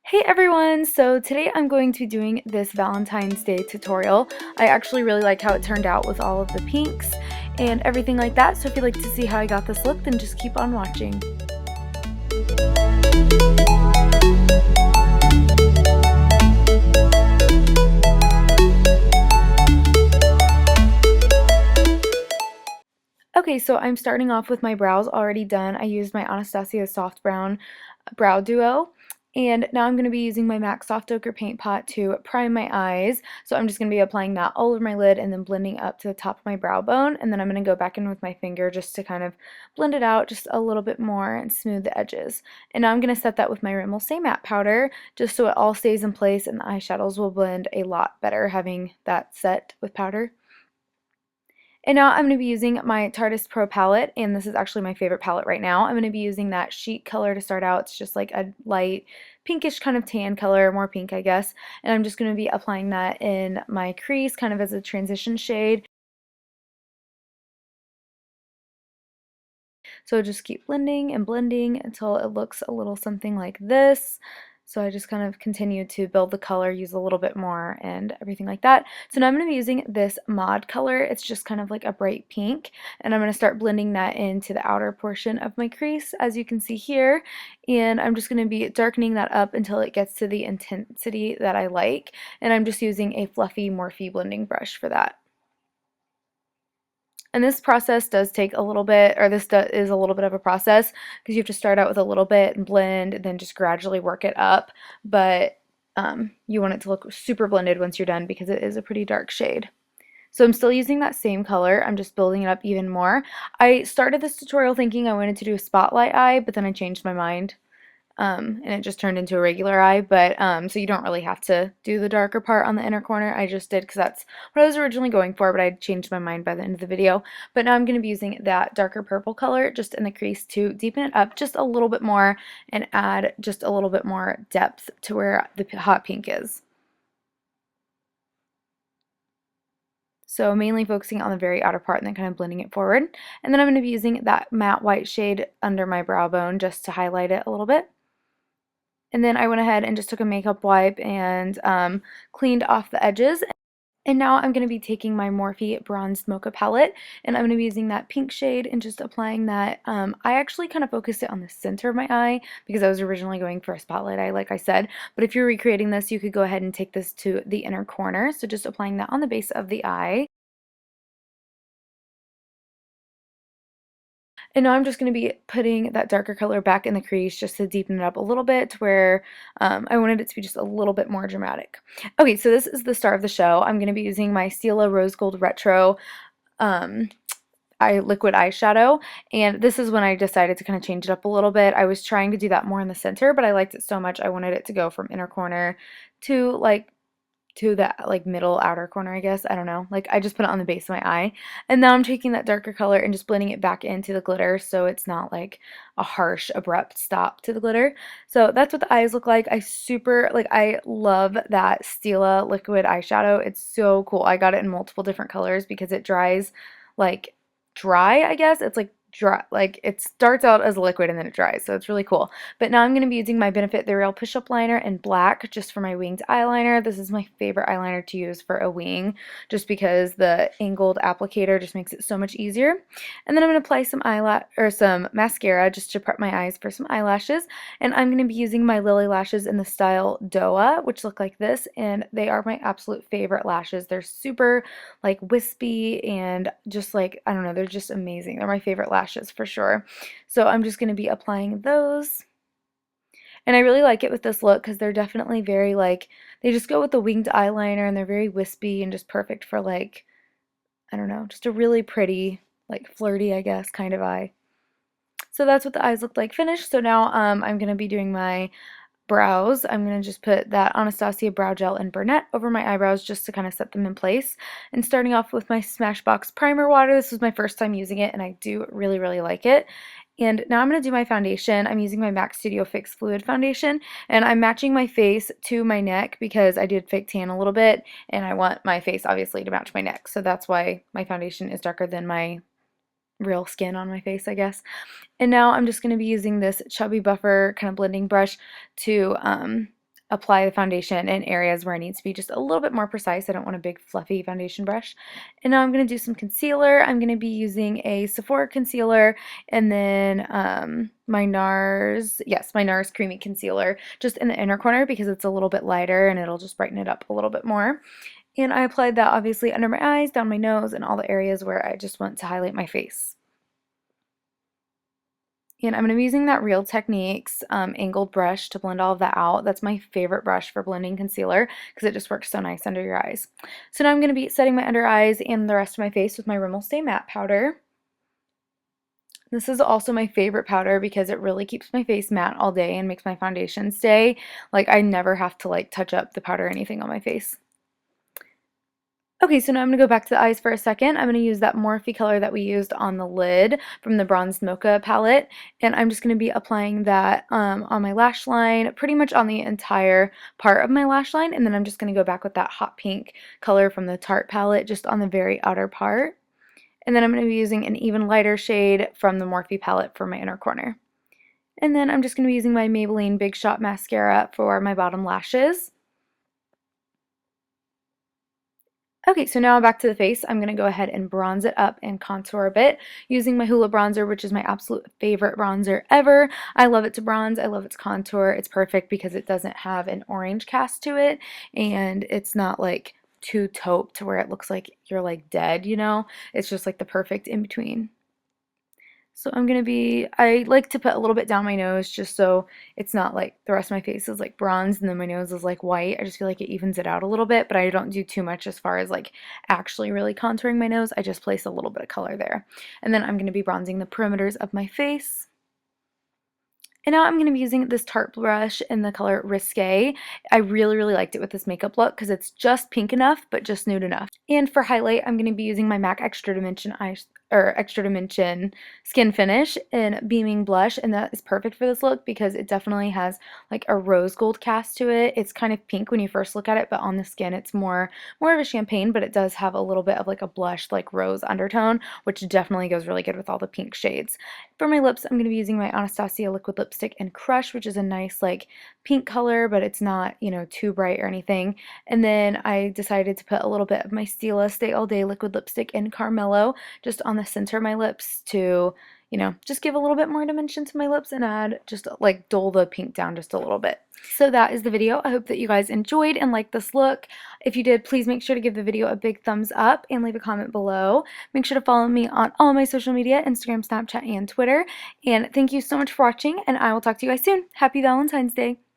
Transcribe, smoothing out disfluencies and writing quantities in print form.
Hey everyone! So today I'm going to be doing this Valentine's Day tutorial. I actually really like how it turned out with all of the pinks and everything like that, so if you'd like to see how I got this look, then just keep on watching. Okay, so I'm starting off with my brows already done. I used my Anastasia Soft Brown Brow Duo. And now I'm going to be using my MAC Soft Ochre Paint Pot to prime my eyes. So I'm just going to be applying that all over my lid and then blending up to the top of my brow bone. And then I'm going to go back in with my finger just to kind of blend it out just a little bit more and smooth the edges. And now I'm going to set that with my Rimmel Stay Matte Powder just so it all stays in place and the eyeshadows will blend a lot better having that set with powder. And now I'm going to be using my Tartiest Pro palette, and this is actually my favorite palette right now. I'm going to be using that Chic color to start out. It's just like a light pinkish kind of tan color, more pink I guess. And I'm just going to be applying that in my crease kind of as a transition shade. So just keep blending and blending until it looks a little something like this. So I just kind of continue to build the color, use a little bit more and everything like that. So now I'm going to be using this Mod color. It's just kind of like a bright pink. And I'm going to start blending that into the outer portion of my crease, as you can see here. And I'm just going to be darkening that up until it gets to the intensity that I like. And I'm just using a fluffy Morphe blending brush for that. And this process does take a little bit, or is a little bit of a process because you have to start out with a little bit and blend and then just gradually work it up. But you want it to look super blended once you're done because it is a pretty dark shade. So I'm still using that same color. I'm just building it up even more. I started this tutorial thinking I wanted to do a spotlight eye, but then I changed my mind. And it just turned into a regular eye, but so you don't really have to do the darker part on the inner corner. I just did because that's what I was originally going for, but I changed my mind by the end of the video. But now I'm going to be using that darker purple color just in the crease to deepen it up just a little bit more and add just a little bit more depth to where the hot pink is. So mainly focusing on the very outer part and then kind of blending it forward. And then I'm going to be using that matte white shade under my brow bone just to highlight it a little bit. And then I went ahead and just took a makeup wipe and cleaned off the edges. And now I'm going to be taking my Morphe Bronzed Mocha palette, and I'm going to be using that pink shade and just applying that. I actually kind of focused it on the center of my eye because I was originally going for a spotlight eye, like I said. But if you're recreating this, you could go ahead and take this to the inner corner. So just applying that on the base of the eye. And now I'm just going to be putting that darker color back in the crease just to deepen it up a little bit to where I wanted it to be just a little bit more dramatic. Okay, so this is the star of the show. I'm going to be using my Stila Rose Gold Retro liquid eyeshadow, and this is when I decided to kind of change it up a little bit. I was trying to do that more in the center, but I liked it so much I wanted it to go from inner corner to that like middle outer corner, I guess. I don't know. Like I just put it on the base of my eye. And now I'm taking that darker color and just blending it back into the glitter so it's not like a harsh, abrupt stop to the glitter. So that's what the eyes look like. I love that Stila liquid eyeshadow. It's so cool. I got it in multiple different colors because it dries like dry, I guess. It's like dry, like it starts out as a liquid and then it dries, so it's really cool. But now I'm going to be using my Benefit The Real Push-Up Liner in black just for my winged eyeliner. This is my favorite eyeliner to use for a wing just because the angled applicator just makes it so much easier. And then I'm going to apply some mascara just to prep my eyes for some eyelashes, and I'm going to be using my Lilly lashes in the style Doha, which look like this, and they are my absolute favorite lashes. They're super like wispy and just like, I don't know, they're just amazing. They're my favorite lashes for sure. So I'm just going to be applying those. And I really like it with this look because they're definitely very like, they just go with the winged eyeliner and they're very wispy and just perfect for like, I don't know, just a really pretty, like flirty, I guess, kind of eye. So that's what the eyes look like finished. So now I'm going to be doing my brows. I'm going to just put that Anastasia brow gel and Burnett over my eyebrows just to kind of set them in place. And starting off with my Smashbox primer water. This was my first time using it and I do really, really like it. And now I'm going to do my foundation. I'm using my MAC Studio Fix Fluid Foundation, and I'm matching my face to my neck because I did fake tan a little bit and I want my face obviously to match my neck. So that's why my foundation is darker than my real skin on my face, I guess. And now I'm just going to be using this Chubby Buffer kind of blending brush to apply the foundation in areas where I need to be just a little bit more precise. I don't want a big fluffy foundation brush. And now I'm going to do some concealer. I'm going to be using a Sephora concealer and then my Nars, yes, my Nars Creamy Concealer just in the inner corner because it's a little bit lighter and it'll just brighten it up a little bit more. And I applied that obviously under my eyes, down my nose, and all the areas where I just want to highlight my face. And I'm going to be using that Real Techniques angled brush to blend all of that out. That's my favorite brush for blending concealer because it just works so nice under your eyes. So now I'm going to be setting my under eyes and the rest of my face with my Rimmel Stay Matte powder. This is also my favorite powder because it really keeps my face matte all day and makes my foundation stay. Like, I never have to like touch up the powder or anything on my face. Okay, so now I'm going to go back to the eyes for a second. I'm going to use that Morphe color that we used on the lid from the Bronzed Mocha palette, and I'm just going to be applying that on my lash line, pretty much on the entire part of my lash line, and then I'm just going to go back with that hot pink color from the Tarte palette just on the very outer part. And then I'm going to be using an even lighter shade from the Morphe palette for my inner corner. And then I'm just going to be using my Maybelline Big Shot Mascara for my bottom lashes. Okay, so now back to the face. I'm going to go ahead and bronze it up and contour a bit using my Hoola bronzer, which is my absolute favorite bronzer ever. I love it to bronze. I love its contour. It's perfect because it doesn't have an orange cast to it, and it's not like too taupe to where it looks like you're like dead, you know? It's just like the perfect in between. So I like to put a little bit down my nose just so it's not like the rest of my face is like bronze and then my nose is like white. I just feel like it evens it out a little bit, but I don't do too much as far as like actually really contouring my nose. I just place a little bit of color there. And then I'm going to be bronzing the perimeters of my face. And now I'm going to be using this Tarte brush in the color Risque. I really, really liked it with this makeup look because it's just pink enough, but just nude enough. And for highlight, I'm going to be using my MAC Extra Dimension Skin Finish in Beaming Blush, and that is perfect for this look because it definitely has like a rose gold cast to it. It's kind of pink when you first look at it, but on the skin it's more of a champagne, but it does have a little bit of like a blush like rose undertone, which definitely goes really good with all the pink shades. For my lips, I'm going to be using my Anastasia liquid lipstick in Crush, which is a nice like pink color, but it's not, you know, too bright or anything. And then I decided to put a little bit of my Stila Stay All Day liquid lipstick in Carmello just on the center of my lips to, you know, just give a little bit more dimension to my lips and add just like dull the pink down just a little bit. So that is the video. I hope that you guys enjoyed and liked this look. If you did, please make sure to give the video a big thumbs up and leave a comment below. Make sure to follow me on all my social media, Instagram, Snapchat, and Twitter. And thank you so much for watching, and I will talk to you guys soon. Happy Valentine's Day!